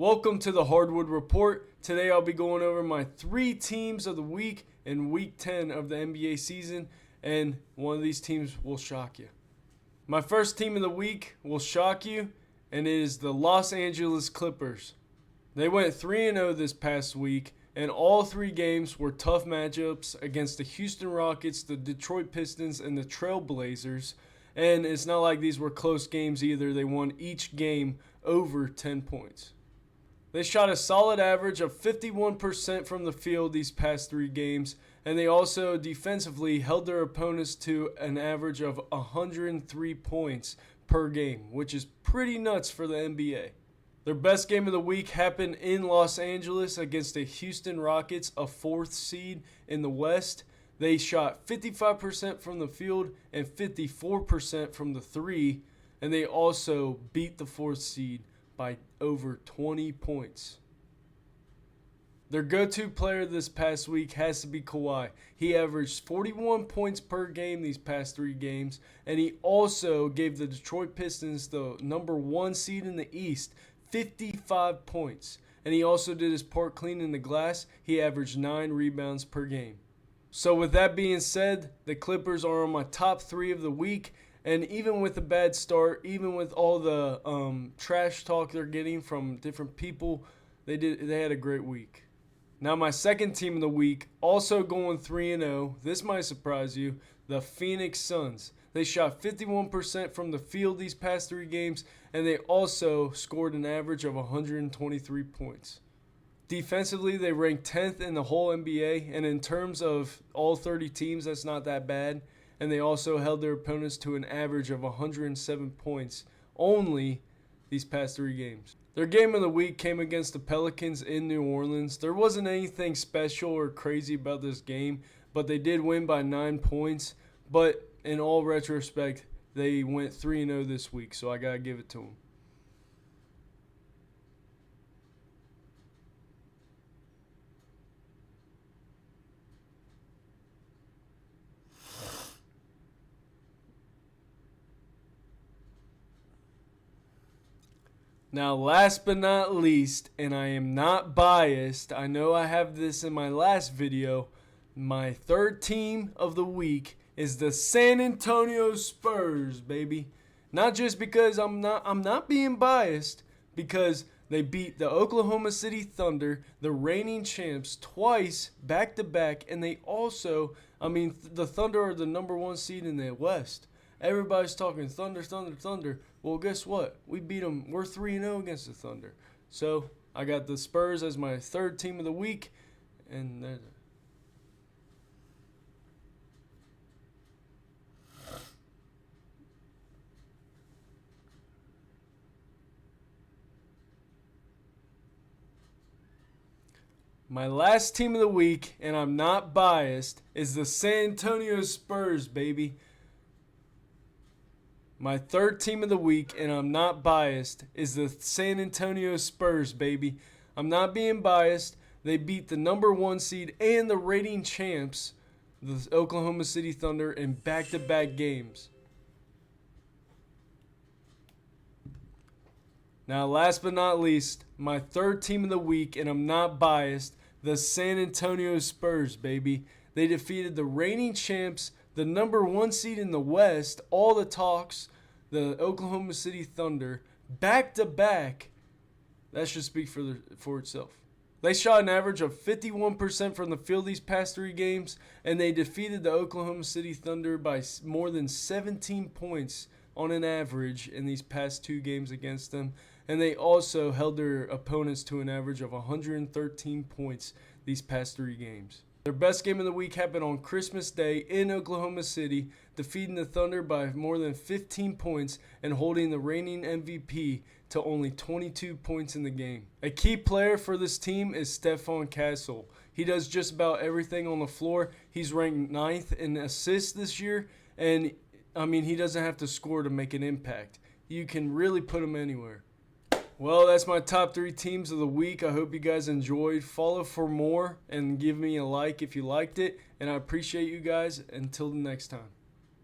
Welcome to the Hardwood Report. Today I'll be going over my 3 teams of the week in week 10 of the NBA season, and one of these teams will shock you. My first team of the week will shock you, and it is the Los Angeles Clippers. They went 3-0 this past week, and all 3 games were tough matchups against the Houston Rockets, the Detroit Pistons, and the Trail Blazers. And it's not like these were close games either. They won each game over 10 points. They shot a solid average of 51% from the field these past 3 games, and they also defensively held their opponents to an average of 103 points per game, which is pretty nuts for the NBA. Their best game of the week happened in Los Angeles against the Houston Rockets, a 4th seed in the West. They shot 55% from the field and 54% from the 3, and they also beat the 4th seed by over 20 points. Their go-to player this past week has to be Kawhi. He averaged 41 points per game these past 3 games, and he also gave the Detroit Pistons, the number 1 seed in the East, 55 points. And he also did his part cleaning the glass. He averaged 9 rebounds per game. So with that being said, the Clippers are on my top 3 of the week. And even with a bad start, even with all the trash talk they're getting from different people, they had a great week. Now my second team of the week, also going 3-0. This might surprise you, the Phoenix Suns. They shot 51% from the field these past 3 games, and they also scored an average of 123 points. Defensively, they ranked 10th in the whole NBA, and in terms of all 30 teams, that's not that bad. And they also held their opponents to an average of 107 points only these past 3 games. Their game of the week came against the Pelicans in New Orleans. There wasn't anything special or crazy about this game, but they did win by 9 points. But in all retrospect, they went 3-0 this week, so I got to give it to them. Now, last but not least, and I am not biased, I know I have this in my last video, my third team of the week is the San Antonio Spurs, baby. Not just because I'm not being biased, because they beat the Oklahoma City Thunder, the reigning champs, twice back-to-back, and they also, the Thunder are the number 1 seed in the West. Everybody's talking Thunder, Thunder, Thunder. Well, guess what? We beat them. We're 3-0 against the Thunder. So I got the Spurs as my third team of the week. And my last team of the week, and I'm not biased, is the San Antonio Spurs, baby. My third team of the week, and I'm not biased, is the San Antonio Spurs, baby. I'm not being biased. They beat the number 1 seed and the reigning champs, the Oklahoma City Thunder, in back-to-back games. Now, last but not least, my third team of the week, and I'm not biased, the San Antonio Spurs, baby. They defeated the reigning champs, the number 1 seed in the West, all the talks, the Oklahoma City Thunder, back-to-back. That should speak for itself. They shot an average of 51% from the field these past 3 games, and they defeated the Oklahoma City Thunder by more than 17 points on an average in these past 2 games against them. And they also held their opponents to an average of 113 points these past 3 games. Their best game of the week happened on Christmas Day in Oklahoma City, defeating the Thunder by more than 15 points and holding the reigning MVP to only 22 points in the game. A key player for this team is Stephon Castle. He does just about everything on the floor. He's ranked 9th in assists this year, and he doesn't have to score to make an impact. You can really put him anywhere. Well, that's my top 3 teams of the week. I hope you guys enjoyed. Follow for more and give me a like if you liked it. And I appreciate you guys. Until the next time.